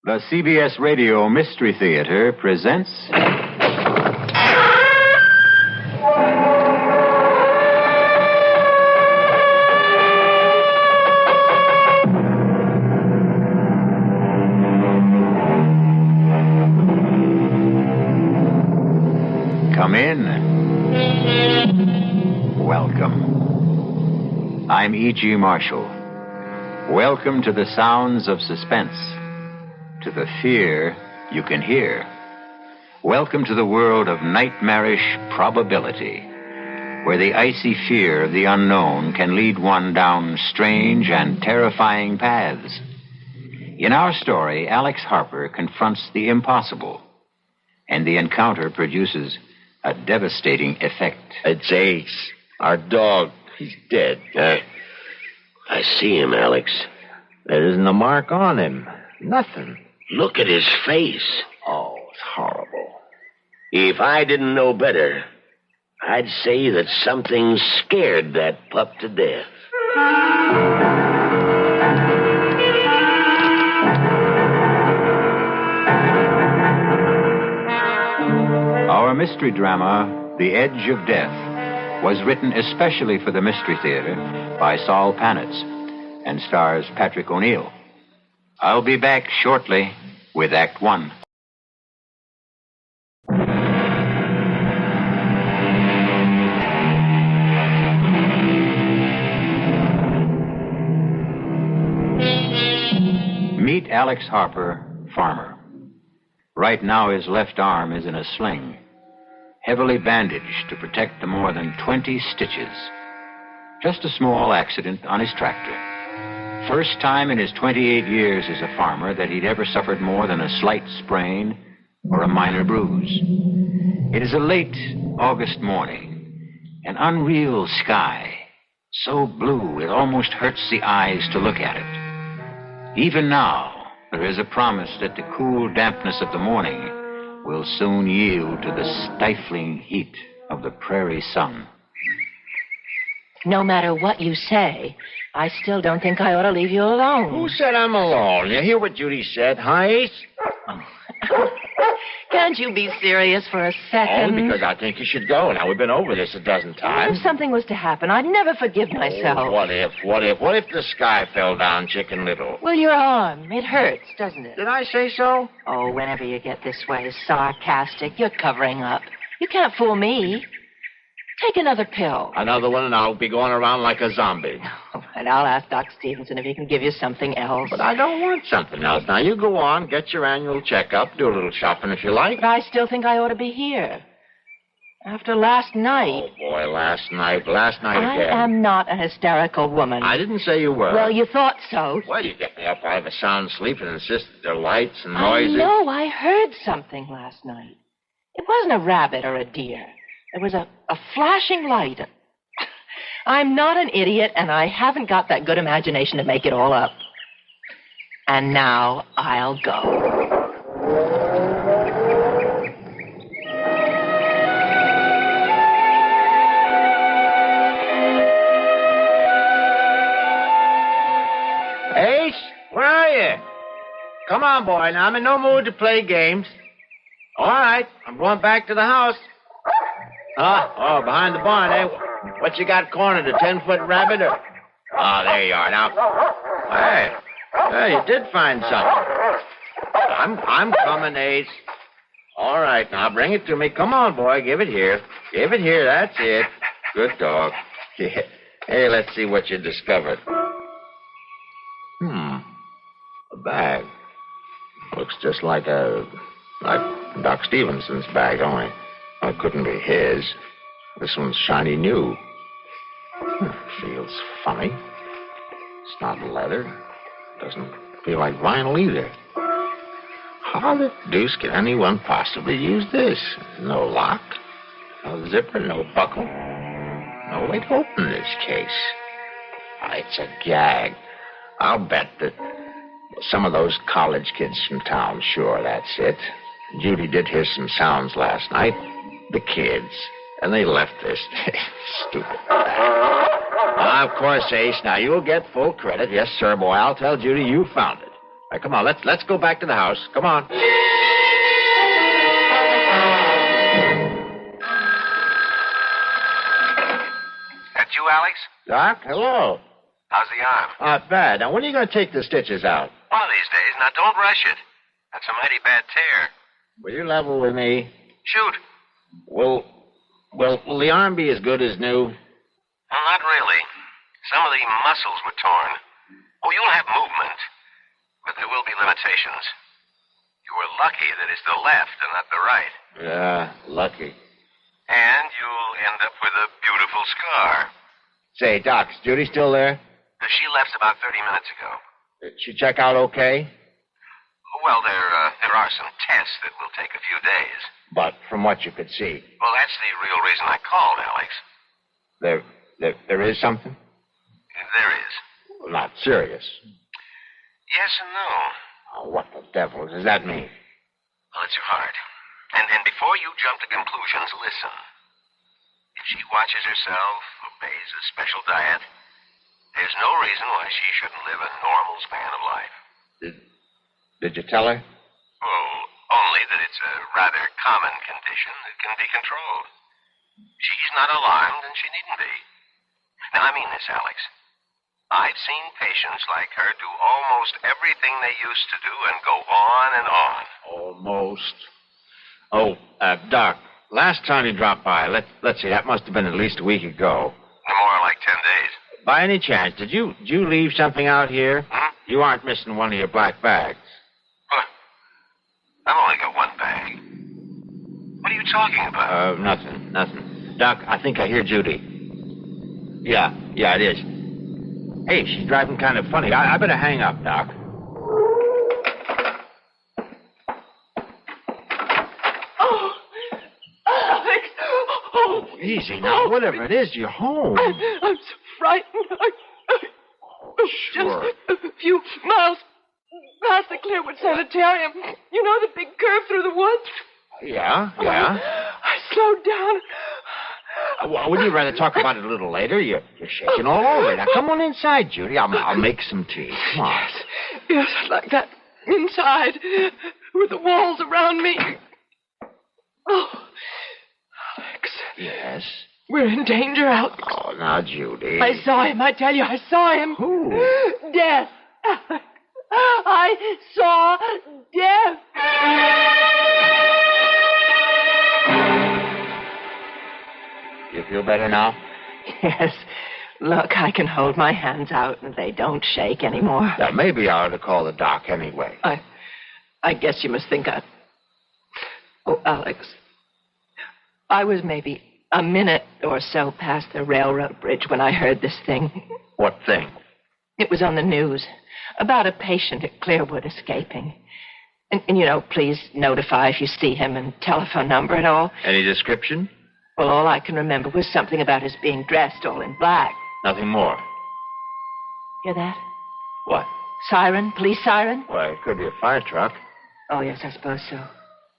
The CBS Radio Mystery Theater presents... Come in. Welcome. I'm E.G. Marshall. Welcome to the sounds of suspense. To the fear you can hear. Welcome to the world of nightmarish probability, where the icy fear of the unknown can lead one down strange and terrifying paths. In our story, Alex Harper confronts the impossible, and the encounter produces a devastating effect. It's Ace, our dog. He's dead. I see him, Alex. There isn't a mark on him. Nothing. Look at his face. Oh, it's horrible. If I didn't know better, I'd say that something scared that pup to death. Our mystery drama, The Edge of Death, was written especially for the Mystery Theater by Saul Panitz and stars Patrick O'Neill. I'll be back shortly with Act One. Meet Alex Harper, farmer. Right now his left arm is in a sling, heavily bandaged to protect the more than 20 stitches. Just a small accident on his tractor. First time in his 28 years as a farmer that he'd ever suffered more than a slight sprain or a minor bruise. It is a late August morning, an unreal sky, so blue it almost hurts the eyes to look at it. Even now, there is a promise that the cool dampness of the morning will soon yield to the stifling heat of the prairie sun. No matter what you say, I still don't think I ought to leave you alone. Who said I'm alone? You hear what Judy said, huh, Ace? Can't you be serious for a second? Only because I think you should go. Now, we've been over this a dozen times. If something was to happen, I'd never forgive myself. Oh, what if the sky fell down, Chicken Little? Well, your arm, it hurts, doesn't it? Did I say so? Oh, whenever you get this way sarcastic, you're covering up. You can't fool me. Take another pill. Another one, and I'll be going around like a zombie. Oh, and I'll ask Doc Stevenson if he can give you something else. But I don't want something else. Now, you go on, get your annual checkup, do a little shopping if you like. But I still think I ought to be here. After last night... Oh, boy, last night again. I am not a hysterical woman. I didn't say you were. Well, you thought so. Well, you get me up out of a sound sleep and insist that there are lights and noises. I know, I heard something last night. It wasn't a rabbit or a deer. There was a flashing light. I'm not an idiot, and I haven't got that good imagination to make it all up. And now I'll go. Ace, where are you? Come on, boy. Now, I'm in no mood to play games. All right, I'm going back to the house. Oh, behind the barn, eh? What you got cornered, a 10-foot rabbit or... Oh, there you are now. Hey, you did find something. I'm coming, Ace. All right, now bring it to me. Come on, boy, give it here. Give it here, that's it. Good dog. Yeah. Hey, let's see what you discovered. A bag. Looks just like Doc Stevenson's bag, only... Well, it couldn't be his. This one's shiny new. Feels funny. It's not leather. Doesn't feel like vinyl either. How the deuce can anyone possibly use this? No lock, no zipper, no buckle. No way to open this case. It's a gag. I'll bet that some of those college kids from town, sure, that's it. Judy did hear some sounds last night. The kids. And they left this. Stupid. Of course, Ace. Now, you'll get full credit. Yes, sir, boy. I'll tell Judy you found it. right, come on, let's go back to the house. Come on. That you, Alex? Doc, hello. How's the arm? Not bad. Now, when are you going to take the stitches out? One of these days. Now, don't rush it. That's a mighty bad tear. Will you level with me? Shoot. Will the arm be as good as new? Well, not really. Some of the muscles were torn. Oh, you'll have movement, but there will be limitations. You were lucky that it's the left and not the right. Yeah, lucky. And you'll end up with a beautiful scar. Say, Doc, is Judy still there? She left about 30 minutes ago. Did she check out okay? Well, there are some tests that will take a few days. But from what you could see, Well, that's the real reason I called, Alex. there is something? There is. Well, not serious. Yes and no. Oh, what the devil does that mean? Well, it's your heart. And before you jump to conclusions, listen. If she watches herself, obeys a special diet, there's no reason why she shouldn't live a normal span of life. Did you tell her? Well, only that it's a rather common condition that can be controlled. She's not alarmed, and she needn't be. Now, I mean this, Alex. I've seen patients like her do almost everything they used to do and go on and on. Almost. Oh, Doc, last time you dropped by, let's see, that must have been at least a week ago. No more like 10 days. By any chance, did you leave something out here? Huh? You aren't missing one of your black bags. Huh. I've only got one bag. What are you talking about? Nothing. Doc, I think I hear Judy. Yeah, it is. Hey, she's driving kind of funny. I better hang up, Doc. Oh, Alex. Oh, Easy now. Whatever it is, you're home. I'm so frightened. Sure. Just a few miles past the Clearwood Sanitarium. You know the big curve through the woods? Yeah. I slowed down. Well, would you rather talk about it a little later? You're shaking all over. Now, come on inside, Judy. I'll make some tea. Come on. Yes, I'd like that inside with the walls around me. Oh, Alex. Yes? We're in danger, Alex. Oh, now, Judy. I saw him. I tell you, I saw him. Who? Death. Alex. I saw death. You feel better now? Yes. Look, I can hold my hands out and they don't shake anymore. Yeah, maybe I ought to call the doc anyway. I guess you must think Oh, Alex. I was maybe a minute or so past the railroad bridge when I heard this thing. What thing? It was on the news about a patient at Clearwood escaping. And please notify if you see him and telephone number and all. Any description? Well, all I can remember was something about his being dressed all in black. Nothing more. Hear that? What? Siren? Police siren? Well, it could be a fire truck. Oh, yes, I suppose so.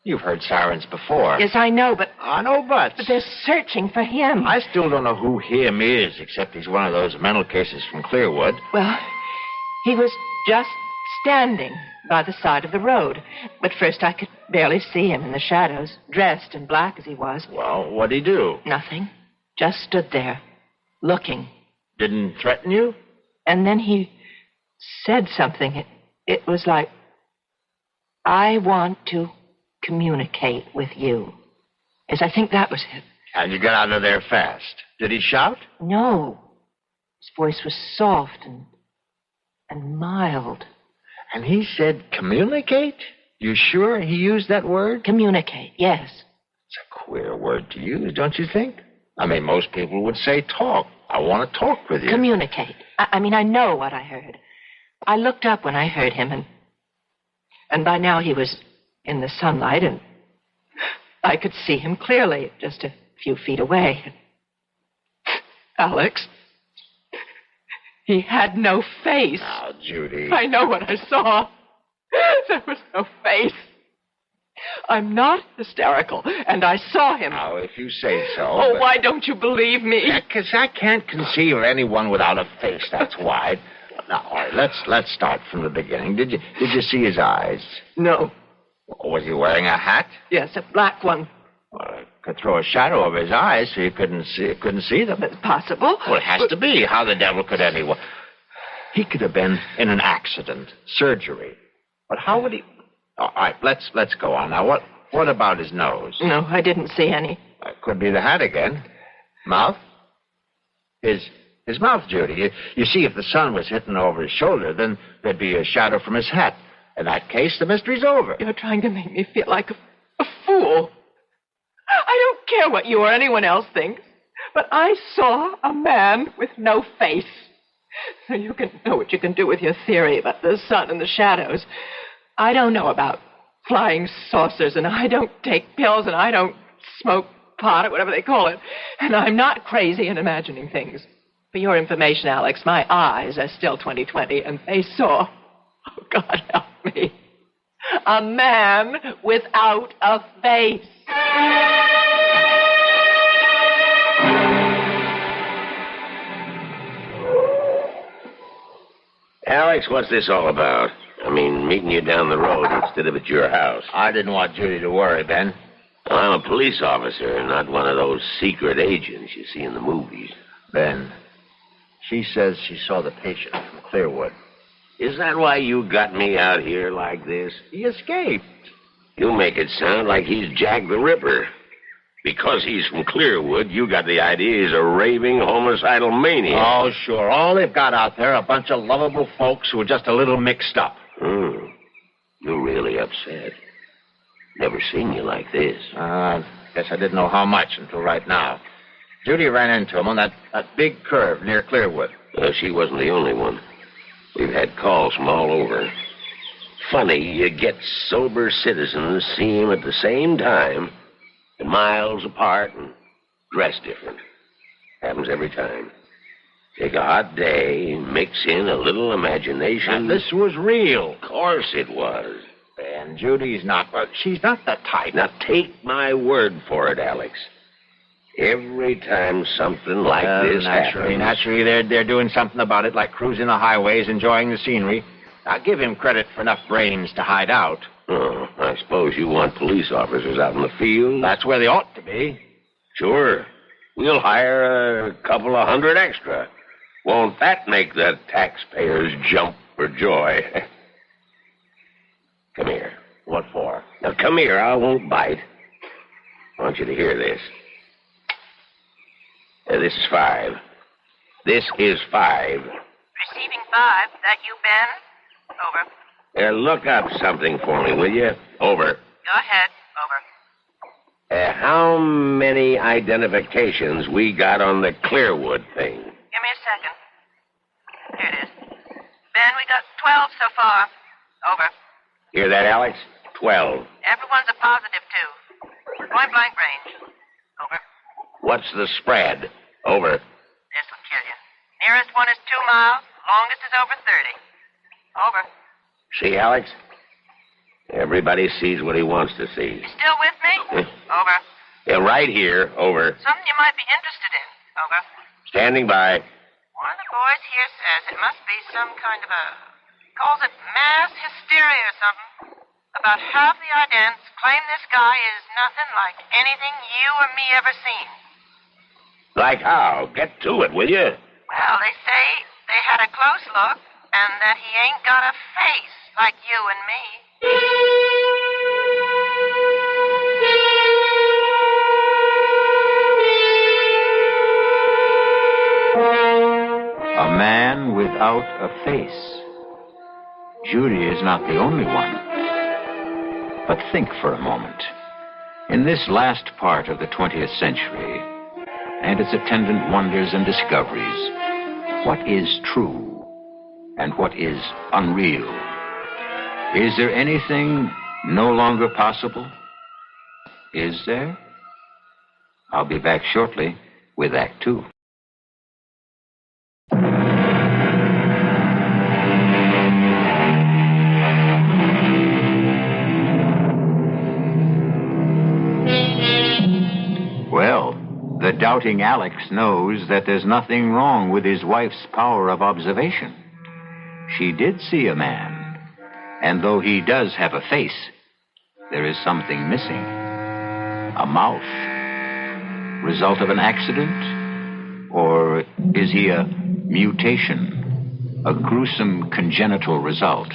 You've heard sirens before. Yes, I know, but... I know, but they're searching for him. I still don't know who him is, except he's one of those mental cases from Clearwood. Well, he was just standing by the side of the road. But first I could barely see him in the shadows, dressed in black as he was. Well, what'd he do? Nothing. Just stood there, looking. Didn't threaten you? And then he said something. It was like, I want to communicate with you. Yes, I think that was it. And you got out of there fast. Did he shout? No. His voice was soft and mild. And he said communicate? You sure he used that word? Communicate, yes. It's a queer word to use, don't you think? I mean, most people would say talk. I want to talk with you. Communicate. I know what I heard. I looked up when I heard him, and by now he was in the sunlight, and I could see him clearly, just a few feet away. Alex, he had no face. Now, Judy. I know what I saw. There was no face. I'm not hysterical, and I saw him. Now, if you say so. Oh, why don't you believe me? Because I can't conceive of anyone without a face, that's why. Now, right, let's start from the beginning. Did you see his eyes? No. Was he wearing a hat? Yes, a black one. Well, it could throw a shadow over his eyes so you couldn't see them. It's possible. Well, it has to be. How the devil could anyone? He could have been in an accident, surgery. But how would he? All right, let's go on now. What about his nose? No, I didn't see any. It could be the hat again. Mouth? His mouth, Judy. You see, if the sun was hitting over his shoulder, then there'd be a shadow from his hat. In that case, the mystery's over. You're trying to make me feel like a fool. I don't care what you or anyone else thinks, but I saw a man with no face. So you can know what you can do with your theory about the sun and the shadows. I don't know about flying saucers, and I don't take pills, and I don't smoke pot or whatever they call it. And I'm not crazy in imagining things. For your information, Alex, my eyes are still 20/20, and they saw, oh, God help me, a man without a face. Alex, what's this all about? I mean, meeting you down the road instead of at your house. I didn't want Judy to worry, Ben. I'm a police officer, not one of those secret agents you see in the movies. Ben, she says she saw the patient from Clearwood. Is that why you got me out here like this? He escaped. You make it sound like he's Jack the Ripper. Because he's from Clearwood, you got the idea he's a raving homicidal maniac. Oh, sure. All they've got out there are a bunch of lovable folks who are just a little mixed up. You're really upset. Never seen you like this. Guess I didn't know how much until right now. Judy ran into him on that big curve near Clearwood. She wasn't the only one. We've had calls from all over. Funny, you get sober citizens see him at the same time, and miles apart, and dressed different. Happens every time. Take a hot day, mix in a little imagination. And this was real. Of course it was. And Judy's not, she's not the type. Now take my word for it, Alex. Every time something like this happens... Naturally, they're doing something about it, like cruising the highways, enjoying the scenery. I'll give him credit for enough brains to hide out. Oh, I suppose you want police officers out in the field? That's where they ought to be. Sure. We'll hire a couple of hundred extra. Won't that make the taxpayers jump for joy? Come here. What for? Now, come here. I won't bite. I want you to hear this. This is 5. This is 5. Receiving 5. That you, Ben? Over. Look up something for me, will you? Over. Go ahead. Over. How many identifications we got on the Clearwood thing? Give me a second. Here it is. Ben, we got 12 so far. Over. Hear that, Alex? 12. Everyone's a positive, too. Point blank range. Over. What's the spread? Over. This will kill you. Nearest one is 2 miles. Longest is over 30. Over. See, Alex? Everybody sees what he wants to see. You still with me? Over. Yeah, right here. Over. Something you might be interested in. Over. Standing by. One of the boys here says it must be some kind of calls it mass hysteria or something. About half the idents claim this guy is nothing like anything you or me ever seen. Like how? Get to it, will you? Well, they say they had a close look and that he ain't got a face like you and me. A man without a face. Judy is not the only one. But think for a moment. In this last part of the 20th century, and its attendant wonders and discoveries, what is true and what is unreal? Is there anything no longer possible? Is there? I'll be back shortly with Act 2. Well, the doubting Alex knows that there's nothing wrong with his wife's power of observation. She did see a man, and though he does have a face, there is something missing. A mouth. Result of an accident? Or is he a mutation? A gruesome congenital result?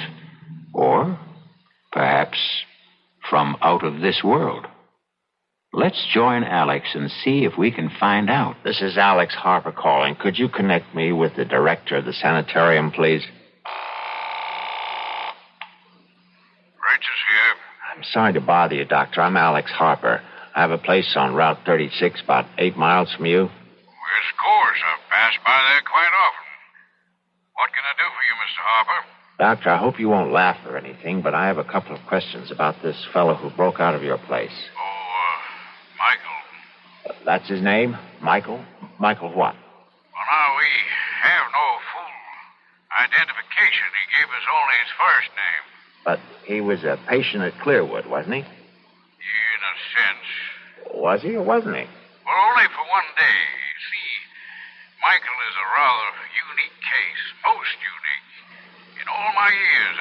Or perhaps from out of this world? Let's join Alex and see if we can find out. This is Alex Harper calling. Could you connect me with the director of the sanitarium, please? Regis here. I'm sorry to bother you, Doctor. I'm Alex Harper. I have a place on Route 36, about 8 miles from you. Yes, of course. I've passed by there quite often. What can I do for you, Mr. Harper? Doctor, I hope you won't laugh or anything, but I have a couple of questions about this fellow who broke out of your place. Michael. That's his name? Michael? Michael what? Well, now, we have no full identification. He gave us only his first name. But he was a patient at Clearwood, wasn't he? In a sense. Was he or wasn't he? Well, only for one day. You see, Michael is a rather unique case. Most unique. In all my years,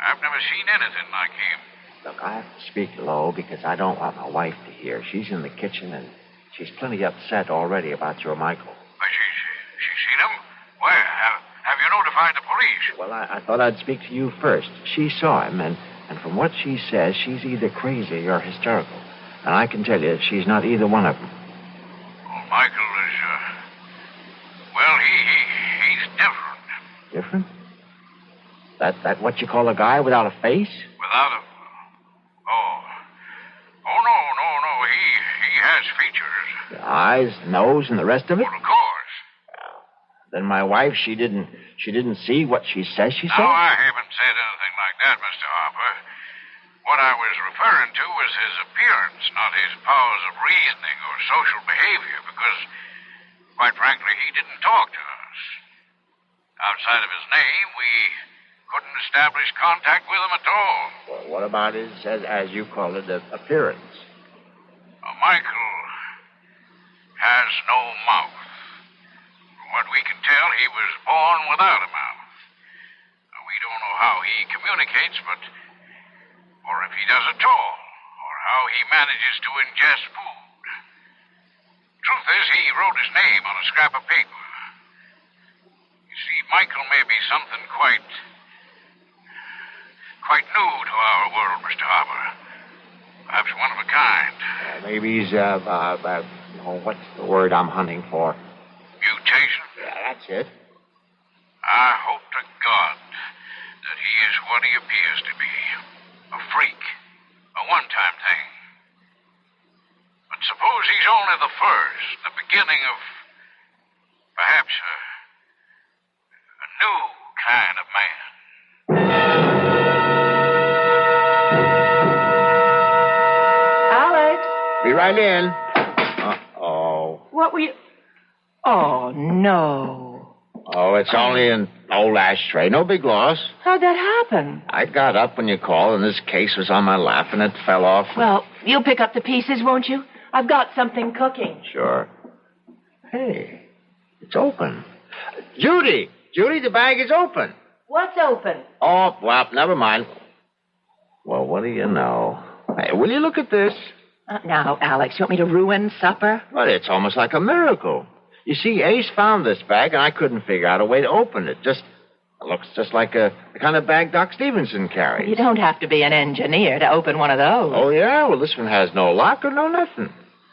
I've never seen anything like him. Look, I have to speak low because I don't want my wife to hear. She's in the kitchen, and she's plenty upset already about your Michael. She's seen him? Where? Have you notified the police? Well, I thought I'd speak to you first. She saw him, and from what she says, she's either crazy or hysterical. And I can tell you, she's not either one of them. Well, Michael is, well, he's different. Different? That what you call a guy without a face? Without a... Oh, no. He has features. The eyes, nose, and the rest of it? Well, of course. Then my wife, she didn't see what she says she saw? No, I haven't said anything like that, Mr. Harper. What I was referring to was his appearance, not his powers of reasoning or social behavior, because, quite frankly, he didn't talk to us. Outside of his name, we couldn't establish contact with him at all. Well, what about his, as you call it, appearance? Michael has no mouth. From what we can tell, he was born without a mouth. We don't know how he communicates, or if he does at all, or how he manages to ingest food. Truth is, he wrote his name on a scrap of paper. You see, Michael may be something quite new to our world, Mr. Harper. Perhaps one of a kind. Maybe he's, what's the word I'm hunting for? Mutation? Yeah, that's it. I hope to God that he is what he appears to be. A freak. A one-time thing. But suppose he's only the first, the beginning of perhaps a new kind of man. Be right in. Uh-oh. What were you... Oh, no. Oh, it's only an old ashtray. No big loss. How'd that happen? I got up when you called, and this case was on my lap, and it fell off. Well, you'll pick up the pieces, won't you? I've got something cooking. Sure. Hey, it's open. Judy, the bag is open. What's open? Oh, well, never mind. Well, what do you know? Hey, will you look at this? Now, Alex, you want me to ruin supper? Well, it's almost like a miracle. You see, Ace found this bag, and I couldn't figure out a way to open it. It looks just like the kind of bag Doc Stevenson carries. You don't have to be an engineer to open one of those. Oh, yeah? Well, this one has no lock or no nothing.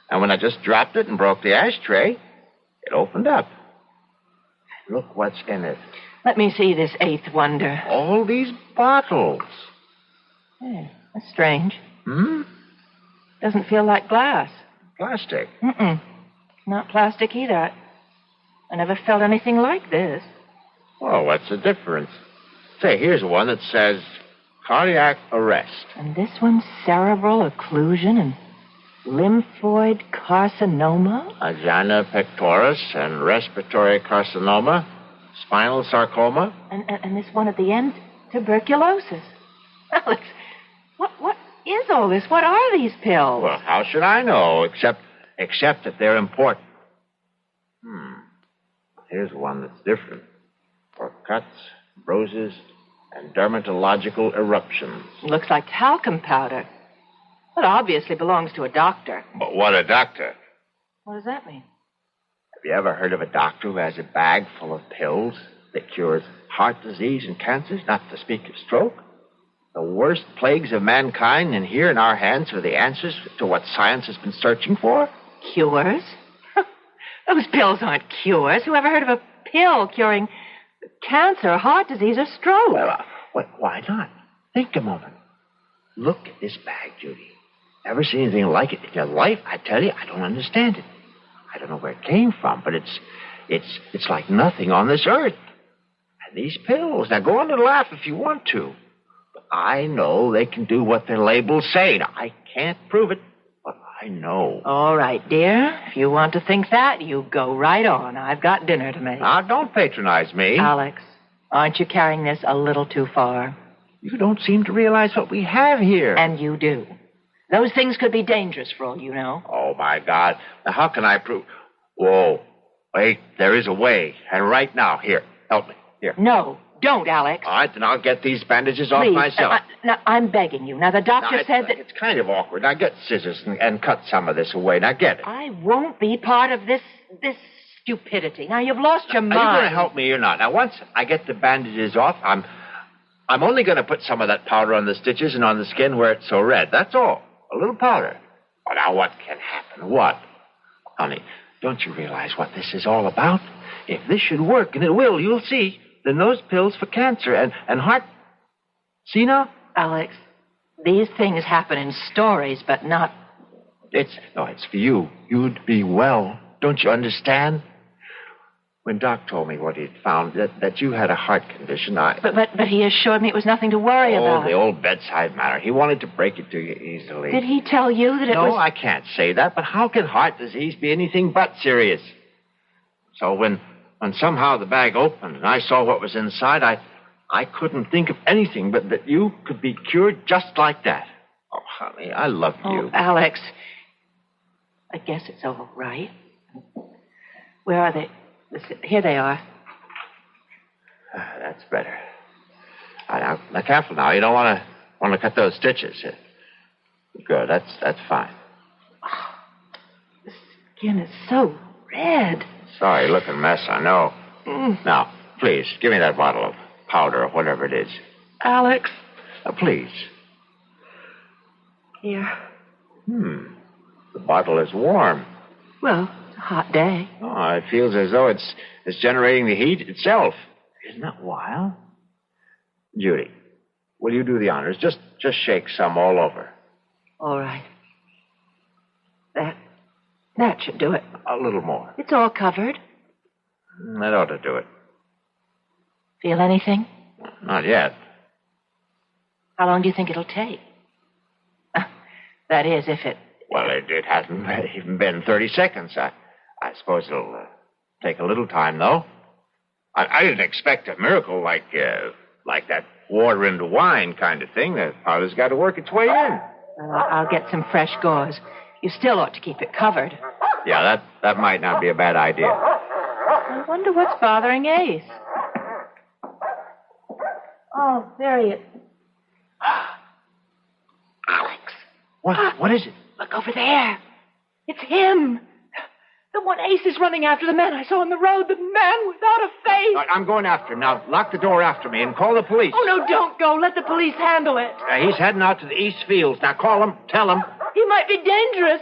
And when I just dropped it and broke the ashtray, it opened up. Look what's in it. Let me see this eighth wonder. All these bottles. That's strange. Hmm? Doesn't feel like glass. Plastic. Mm-mm. Not plastic either. I never felt anything like this. Oh, what's the difference? Say, here's one that says cardiac arrest. And this one's cerebral occlusion and lymphoid carcinoma? Angina pectoris and respiratory carcinoma. Spinal sarcoma. And this one at the end, tuberculosis. Alex, what is all this? What are these pills? Well, how should I know, except that they're important. Here's one that's different. For cuts, bruises, and dermatological eruptions. Looks like talcum powder. It obviously belongs to a doctor. But what a doctor. What does that mean? Have you ever heard of a doctor who has a bag full of pills that cures heart disease and cancers, not to speak of stroke? The worst plagues of mankind, and here in our hands are the answers to what science has been searching for? Cures? Those pills aren't cures. Who ever heard of a pill curing cancer, heart disease, or stroke? Well, why not? Think a moment. Look at this bag, Judy. Never seen anything like it in your life. I tell you, I don't understand it. I don't know where it came from, but it's like nothing on this earth. And these pills, now go on and laugh if you want to. But I know they can do what their labels say. Now, I can't prove it, but I know. All right, dear. If you want to think that, you go right on. I've got dinner to make. Now, don't patronize me. Alex, aren't you carrying this a little too far? You don't seem to realize what we have here. And you do. Those things could be dangerous for all you know. Oh, my God. Now, how can I prove? Whoa. Wait, there is a way. And right now, here, help me. Here. No, don't, Alex. All right, then I'll get these bandages off Please, myself. Now, I'm begging you. Now, the doctor said that... It's kind of awkward. Now, get scissors and cut some of this away. Now, get it. I won't be part of this stupidity. Now, you've lost your mind. Are you going to help me or not? Now, once I get the bandages off, I'm only going to put some of that powder on the stitches and on the skin where it's so red. That's all. A little powder. Oh, now, what can happen? What? Honey, don't you realize what this is all about? If this should work, and it will, you'll see, then those pills for cancer and heart... See now? Alex, these things happen in stories, but not... It's for you. You'd be well. Don't you understand? When Doc told me what he'd found, that you had a heart condition, But he assured me it was nothing to worry about. Oh, the old bedside manner. He wanted to break it to you easily. Did he tell you that it was... No, I can't say that, but how can heart disease be anything but serious? So when somehow the bag opened and I saw what was inside, I couldn't think of anything but that you could be cured just like that. Oh, honey, I love you. Oh, Alex, I guess it's all right. Where are they? Here they are. That's better. Now, careful now. You don't want to cut those stitches. Good. That's fine. Oh, the skin is so red. Sorry, looking mess, I know. Now, please, give me that bottle of powder or whatever it is. Alex. Please. Here. The bottle is warm. Well, it's a hot day. Oh, it feels as though it's generating the heat itself. Isn't that wild? Judy, will you do the honors? Just shake some all over. All right. That should do it. A little more. It's all covered. That ought to do it. Feel anything? Not yet. How long do you think it'll take? That is, if it... Well, it hasn't even been 30 seconds. I suppose it'll take a little time, though. I didn't expect a miracle like that water into wine kind of thing. The powder's got to work its way in. Well, I'll get some fresh gauze. You still ought to keep it covered. Yeah, that might not be a bad idea. I wonder what's bothering Ace. Oh, there he is. Alex. What is it? Look over there. It's him. The one Ace is running after, the man I saw on the road, the man without a face. I'm going after him. Now, lock the door after me and call the police. Oh, no, don't go. Let the police handle it. He's heading out to the East Fields. Now, call him. Tell him. He might be dangerous.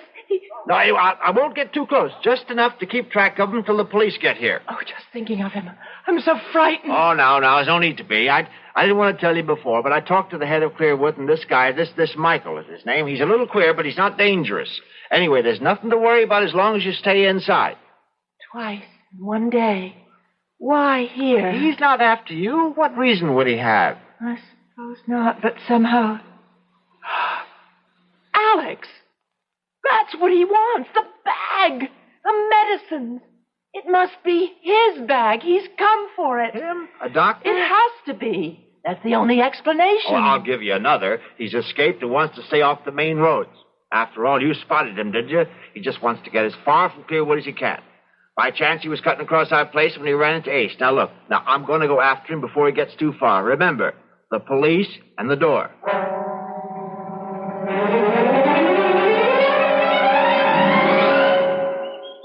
No, I won't get too close. Just enough to keep track of him till the police get here. Oh, just thinking of him. I'm so frightened. Oh, now, there's no need to be. I didn't want to tell you before, but I talked to the head of Clearwood, and this guy, this Michael is his name. He's a little queer, but he's not dangerous. Anyway, there's nothing to worry about as long as you stay inside. Twice in one day. Why here? He's not after you. What reason would he have? I suppose not, but somehow... Alex! That's what he wants. The bag. The medicines. It must be his bag. He's come for it. Him? A doctor? It has to be. That's the only explanation. Oh, I'll give you another. He's escaped and wants to stay off the main roads. After all, you spotted him, did you? He just wants to get as far from Clearwood as he can. By chance, he was cutting across our place when he ran into Ace. Now, look. Now, I'm going to go after him before he gets too far. Remember, the police and the door.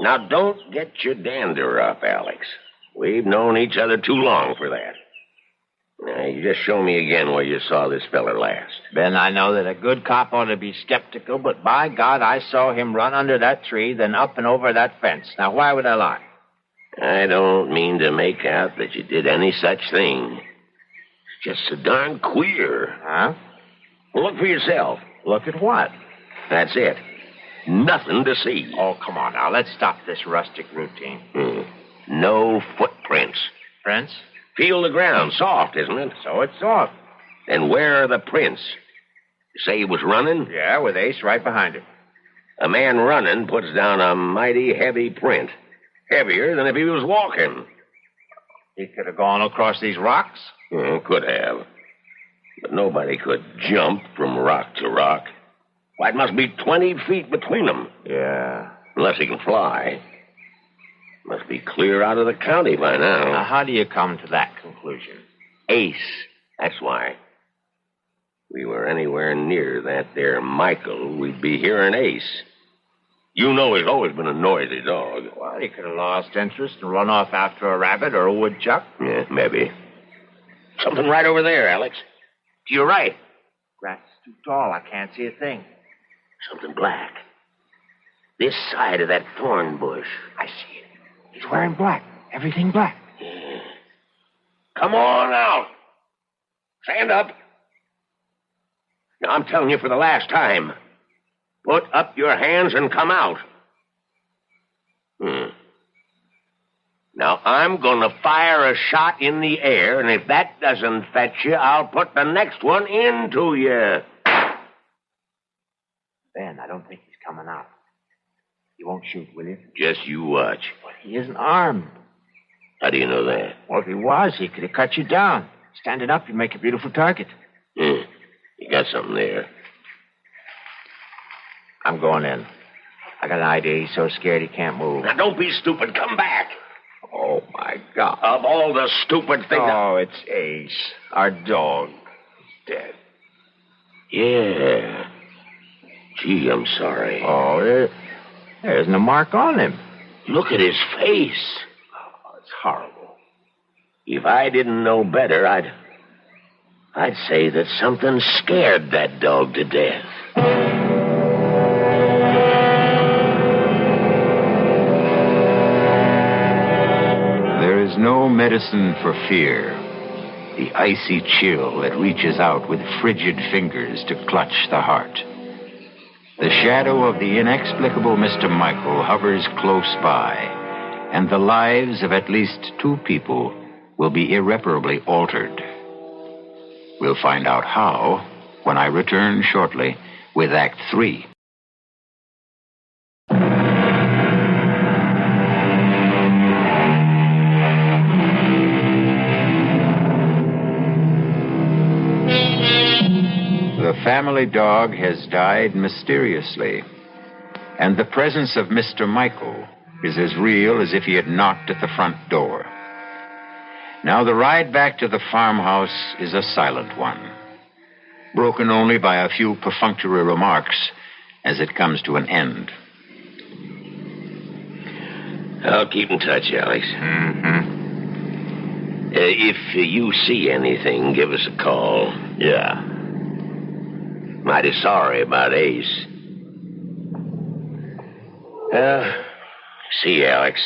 Now, don't get your dander up, Alex. We've known each other too long for that. Now, you just show me again where you saw this feller last. Ben, I know that a good cop ought to be skeptical, but by God, I saw him run under that tree, then up and over that fence. Now, why would I lie? I don't mean to make out that you did any such thing. It's just so darn queer. Huh? Well, look for yourself. Look at what? That's it. Nothing to see. Oh, come on now. Let's stop this rustic routine. No footprints. Prince? Feel the ground. Soft, isn't it? So it's soft. And where are the prints? You say he was running? Yeah, with Ace right behind him. A man running puts down a mighty heavy print. Heavier than if he was walking. He could have gone across these rocks. Could have. But nobody could jump from rock to rock. Why, it must be 20 feet between them. Yeah. Unless he can fly. Must be clear out of the county by now. Now, how do you come to that conclusion? Ace. That's why. If we were anywhere near that there Michael, we'd be hearing Ace. You know he's always been a noisy dog. Well, he could have lost interest and run off after a rabbit or a woodchuck. Yeah, maybe. Something right over there, Alex. To your right. Grass is too tall. I can't see a thing. Something black. This side of that thorn bush. I see it. He's wearing black. Everything black. Yeah. Come on out. Stand up. Now, I'm telling you for the last time. Put up your hands and come out. Now, I'm going to fire a shot in the air, and if that doesn't fetch you, I'll put the next one into you. Ben, I don't think he's coming out. You won't shoot, will you? Just you watch. But he isn't armed. How do you know that? Well, if he was, he could have cut you down. Standing up, you'd make a beautiful target. You got something there. I'm going in. I got an idea. He's so scared he can't move. Now, don't be stupid. Come back. Oh, my God. Of all the stupid things... Oh, it's Ace. Our dog. He's dead. Yeah. Gee, I'm sorry. Oh, there isn't a mark on him. Look at his face. Oh, it's horrible. If I didn't know better, I'd say that something scared that dog to death. There is no medicine for fear. The icy chill that reaches out with frigid fingers to clutch the heart. The shadow of the inexplicable Mr. Michael hovers close by, and the lives of at least 2 people will be irreparably altered. We'll find out how when I return shortly with Act 3. The family dog has died mysteriously, and the presence of Mr. Michael is as real as if he had knocked at the front door. Now the ride back to the farmhouse is a silent one, broken only by a few perfunctory remarks as it comes to an end. I'll keep in touch, Alex. If you see anything, give us a call. Yeah. Mighty sorry about Ace. See you, Alex.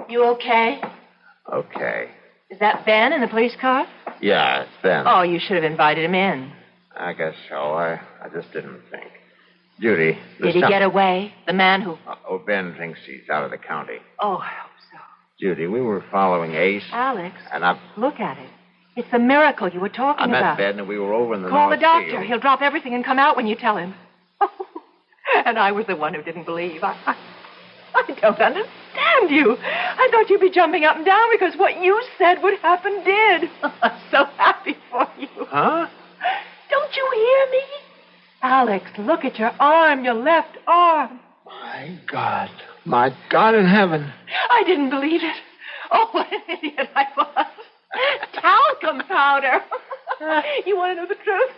You okay? Okay. Is that Ben in the police car? Yeah, it's Ben. Oh, you should have invited him in. I guess so. I just didn't think. Judy. Did he get away? The man who... Oh, Ben thinks he's out of the county. Oh, I hope so. Judy, we were following Ace. Alex, And I look at it. It's the miracle you were talking met about. Ben and we were over in the Call the North doctor. Field. He'll drop everything and come out when you tell him. And I was the one who didn't believe. I don't understand you. I thought you'd be jumping up and down because what you said would happen did. I'm so happy for you. Huh? Don't you hear me? Alex, look at your arm, your left arm. My God. My God in heaven. I didn't believe it. Oh, what an idiot I was. Talcum powder. You want to know the truth?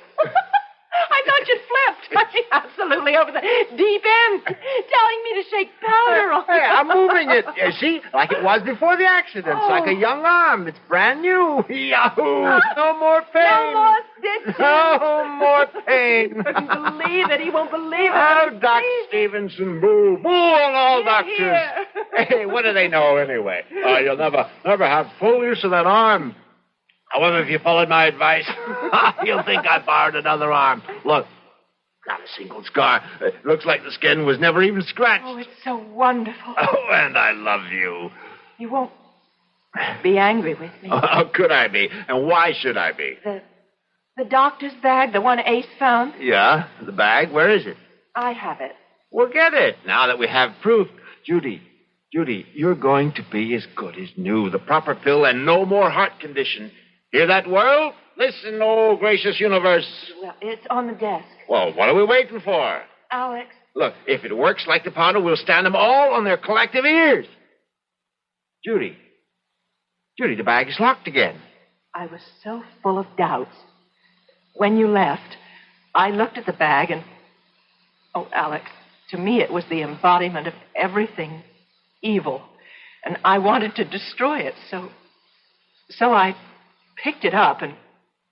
I thought you'd flipped. Absolutely over the deep end. Telling me to shake powder on. Hey, I'm moving it. You see? Like it was before the accident. It's like a young arm. It's brand new. Yahoo! No more pain. No more stitches. No more pain. Couldn't believe it. He won't believe it. Oh, Doc Stevenson, boo. Boo on all doctors. Here. Hey, what do they know anyway? You'll never have full use of that arm. However, if you followed my advice, you'll think I borrowed another arm. Look, not a single scar. It looks like the skin was never even scratched. Oh, it's so wonderful. Oh, and I love you. You won't be angry with me. How could I be? And why should I be? The doctor's bag, the one Ace found. Yeah, the bag. Where is it? I have it. Well, get it, now that we have proof. Judy, you're going to be as good as new. The proper pill and no more heart condition. Hear that, world? Listen, oh, gracious universe. Well, it's on the desk. Well, what are we waiting for? Alex. Look, if it works like the powder, we'll stand them all on their collective ears. Judy, the bag is locked again. I was so full of doubts. When you left, I looked at the bag and... Oh, Alex, to me it was the embodiment of everything evil. And I wanted to destroy it, so I picked it up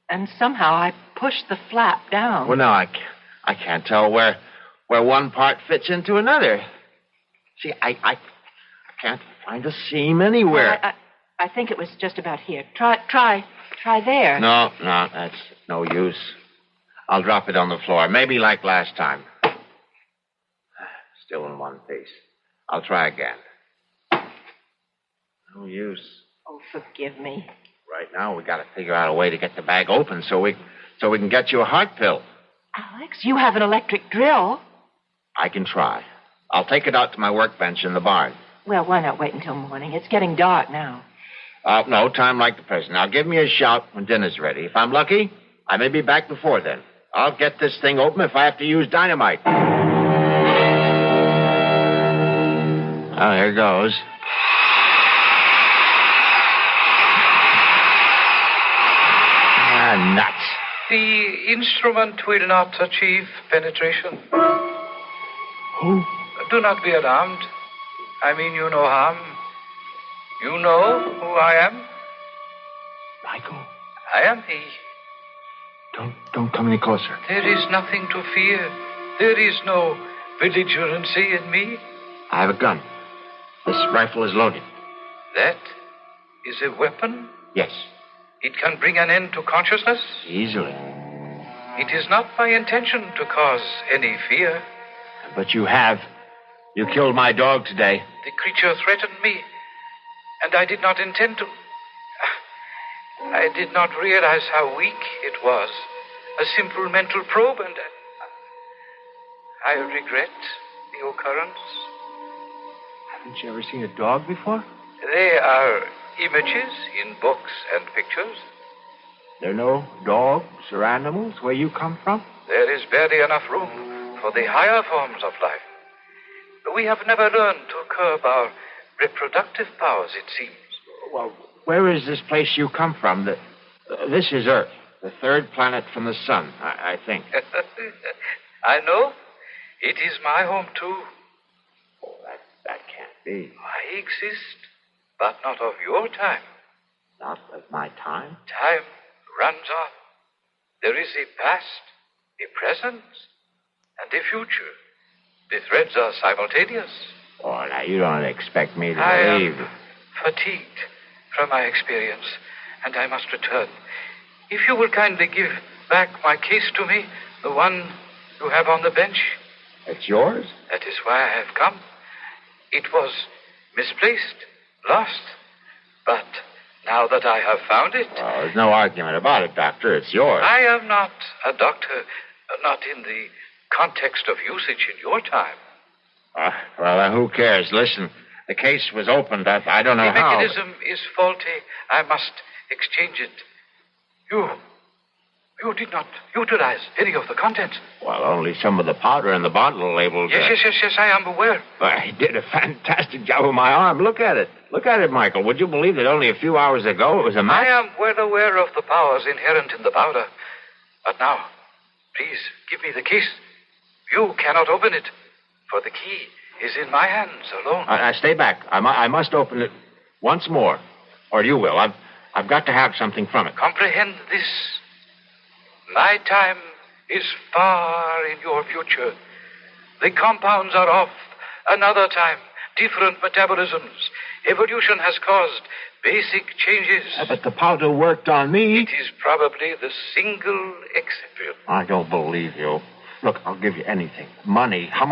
and somehow I pushed the flap down. Well, now, I can't tell where one part fits into another. See, I can't find a seam anywhere. Well, I think it was just about here. Try there. No, that's no use. I'll drop it on the floor, maybe like last time. Still in one piece. I'll try again. No use. Oh, forgive me. Right now, we got to figure out a way to get the bag open so we can get you a heart pill. Alex, you have an electric drill. I can try. I'll take it out to my workbench in the barn. Well, why not wait until morning? It's getting dark now. No time like the present. Now, give me a shout when dinner's ready. If I'm lucky, I may be back before then. I'll get this thing open if I have to use dynamite. Oh, here goes. Nuts. The instrument will not achieve penetration. Who? Do not be alarmed. I mean you no harm. You know who I am? Michael? I am he. Don't come any closer. There is nothing to fear. There is no belligerency in me. I have a gun. This rifle is loaded. That is a weapon? Yes. It can bring an end to consciousness? Easily. It is not my intention to cause any fear. But you have. You killed my dog today. The creature threatened me, and I did not intend to. I did not realize how weak it was. A simple mental probe, and I regret the occurrence. Haven't you ever seen a dog before? They are images in books and pictures. There are no dogs or animals where you come from? There is barely enough room for the higher forms of life. We have never learned to curb our reproductive powers, it seems. Well, where is this place you come from? This is Earth, the third planet from the sun, I think. I know. It is my home, too. Oh, that can't be. I exist, but not of your time. Not of my time? Time runs on. There is a past, a present, and a future. The threads are simultaneous. Oh, now, you don't expect me to I believe. am fatigued from my experience, and I must return. If you will kindly give back my case to me, the one you have on the bench. It's yours? That is why I have come. It was misplaced, lost. But now that I have found it... Well, there's no argument about it, Doctor. It's yours. I am not a doctor, not in the context of usage in your time. Who cares? Listen, the case was opened. I don't know the how. The mechanism is faulty. I must exchange it. You did not utilize any of the contents. Well, only some of the powder in the bottle labeled... Yes, I am aware. I did a fantastic job with my arm. Look at it. Look at it, Michael. Would you believe that only a few hours ago it was a match? I am well aware of the powers inherent in the powder. But now, please, give me the case. You cannot open it, for the key is in my hands alone. Stay back. I must open it once more, or you will. I've got to have something from it. Comprehend this. My time is far in your future. The compounds are of another time, different metabolisms. Evolution has caused basic changes. But the powder worked on me. It is probably the single excipient. I don't believe you. Look, I'll give you anything. Money. How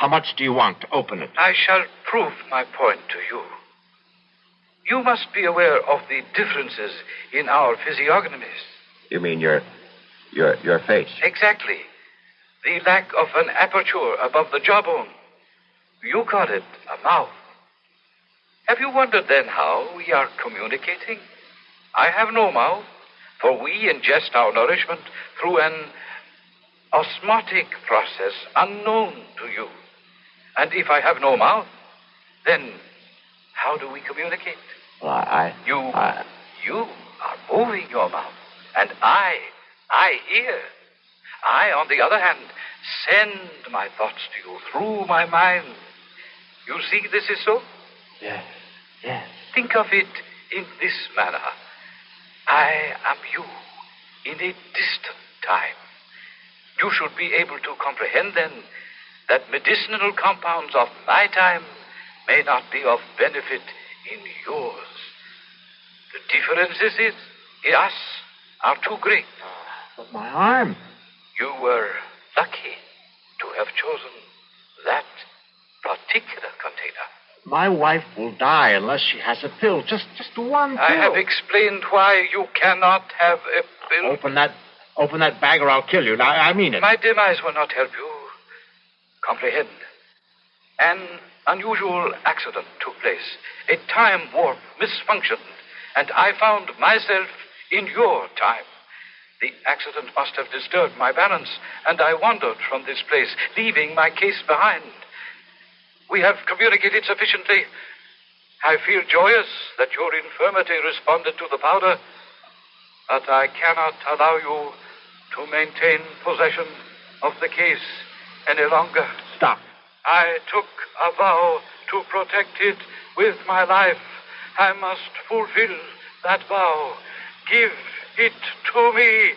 much do you want to open it? I shall prove my point to you. You must be aware of the differences in our physiognomies. You mean your face? Exactly. The lack of an aperture above the jawbone. You call it a mouth. Have you wondered then how we are communicating? I have no mouth, for we ingest our nourishment through an osmotic process unknown to you. And if I have no mouth, then how do we communicate? Well, You are moving your mouth, and I hear. I, on the other hand, send my thoughts to you through my mind. You see this is so? Yes. Think of it in this manner. I am you in a distant time. You should be able to comprehend then that medicinal compounds of my time may not be of benefit in yours. The differences in us are too great. But my arm. You were lucky to have chosen that particular container. My wife will die unless she has a pill. Just one pill. I have explained why you cannot have a pill. Open that bag or I'll kill you. I mean it. My demise will not help you. Comprehend. An unusual accident took place. A time warp misfunctioned, and I found myself in your time. The accident must have disturbed my balance, and I wandered from this place, leaving my case behind. We have communicated sufficiently. I feel joyous that your infirmity responded to the powder, but I cannot allow you to maintain possession of the case any longer. Stop. I took a vow to protect it with my life. I must fulfill that vow. Give it to me.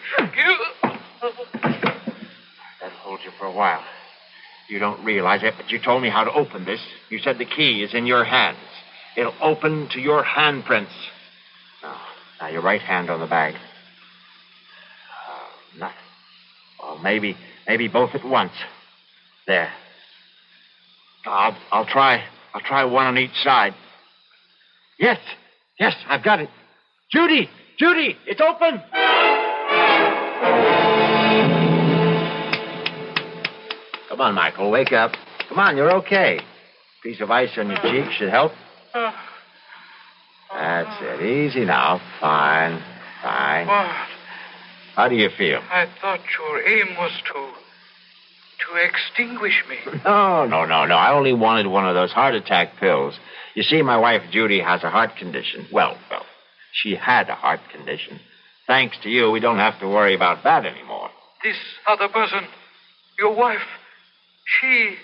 That holds you for a while. You don't realize it, but you told me how to open this. You said the key is in your hands. It'll open to your handprints. Now your right hand on the bag. Maybe both at once. There. I'll try one on each side. Yes, I've got it. Judy, it's open. Come on, Michael, wake up. Come on, you're okay. Piece of ice on your cheek should help. That's it. Easy now. Fine. What? How do you feel? I thought your aim was to extinguish me. No. I only wanted one of those heart attack pills. You see, my wife, Judy, has a heart condition. Well, she had a heart condition. Thanks to you, we don't have to worry about that anymore. This other person, your wife, she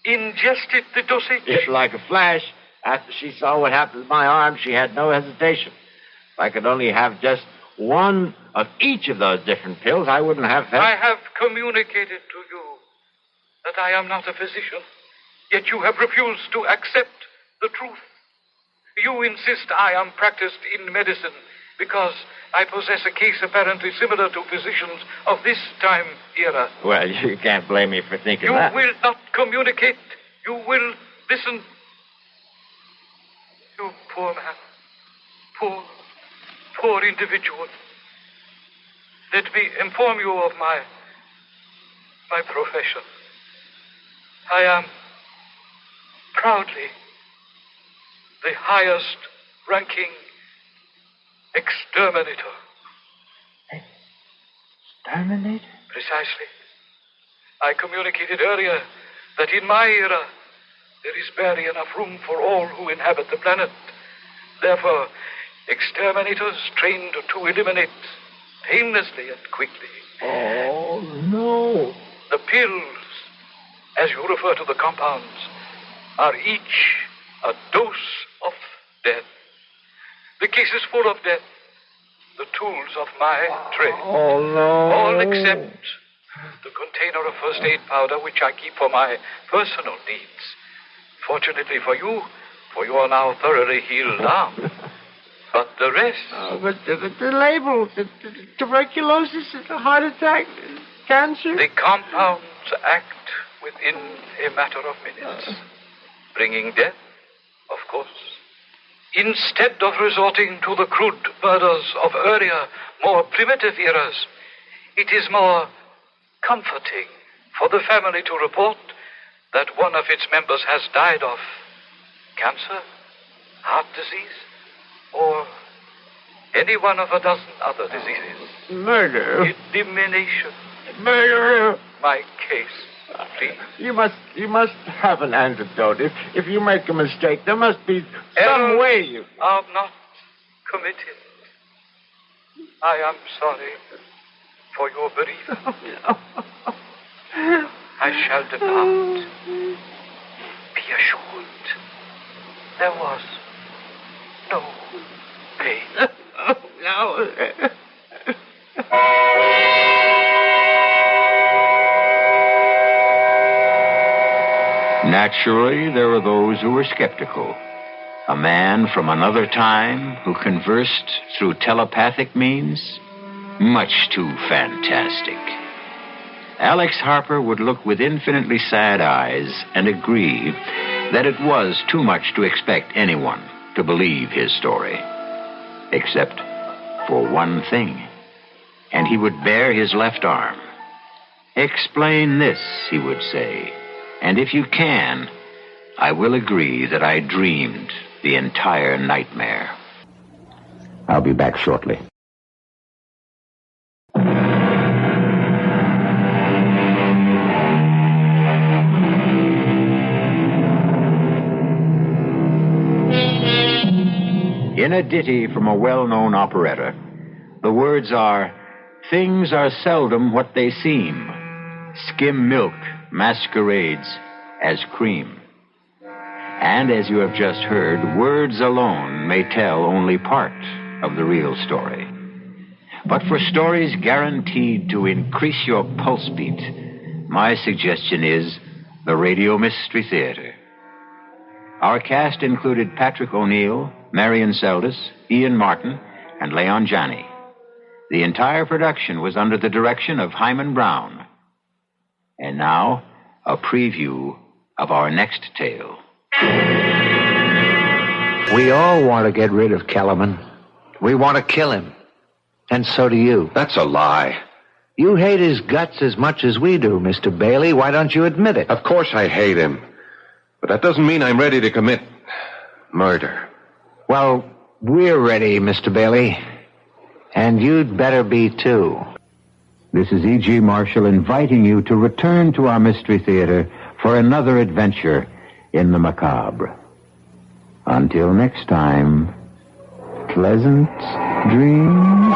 ingested the dosage? It's like a flash. After she saw what happened to my arm, she had no hesitation. If I could only have just one of each of those different pills, I wouldn't have... I have communicated to you that I am not a physician, yet you have refused to accept the truth. You insist I am practiced in medicine because I possess a case apparently similar to physicians of this time era. Well, you can't blame me for thinking that. You will not communicate. You will listen. You poor man. Poor individual. Let me inform you of my profession. I am proudly the highest ranking exterminator. Exterminator? Precisely. I communicated earlier that in my era there is barely enough room for all who inhabit the planet. Therefore, exterminators trained to eliminate painlessly and quickly. Oh, no. The pills, as you refer to the compounds, are each a dose of death. The case is full of death. The tools of my trade. Oh, no. All except the container of first aid powder, which I keep for my personal needs. Fortunately for you are now thoroughly healed arm. But the rest... But the label, the tuberculosis, the heart attack, cancer... The compounds act within a matter of minutes, bringing death, of course. Instead of resorting to the crude murders of earlier, more primitive eras, it is more comforting for the family to report that one of its members has died of cancer, heart disease, or any one of a dozen other diseases. Murder. Elimination. Murder. My case, please. You must have an antidote. If you make a mistake, there must be some way you... are not committed. I am sorry for your bereavement. I shall depart. Be assured, there was no pain. No. Naturally, there were those who were skeptical. A man from another time who conversed through telepathic means? Much too fantastic. Alex Harper would look with infinitely sad eyes and agree that it was too much to expect anyone to believe his story. Except for one thing. And he would bare his left arm. Explain this, he would say. And if you can, I will agree that I dreamed the entire nightmare. I'll be back shortly. In a ditty from a well-known operetta, the words are, "Things are seldom what they seem. Skim milk masquerades as cream." And as you have just heard, words alone may tell only part of the real story. But for stories guaranteed to increase your pulse beat, my suggestion is the Radio Mystery Theater. Our cast included Patrick O'Neill, Marian Seldes, Ian Martin, and Leon Janney. The entire production was under the direction of Himan Brown. And now, a preview of our next tale. We all want to get rid of Kellerman. We want to kill him. And so do you. That's a lie. You hate his guts as much as we do, Mr. Bailey. Why don't you admit it? Of course I hate him. But that doesn't mean I'm ready to commit murder. Well, we're ready, Mr. Bailey. And you'd better be, too. This is E.G. Marshall inviting you to return to our Mystery Theater for another adventure in the macabre. Until next time, pleasant dreams.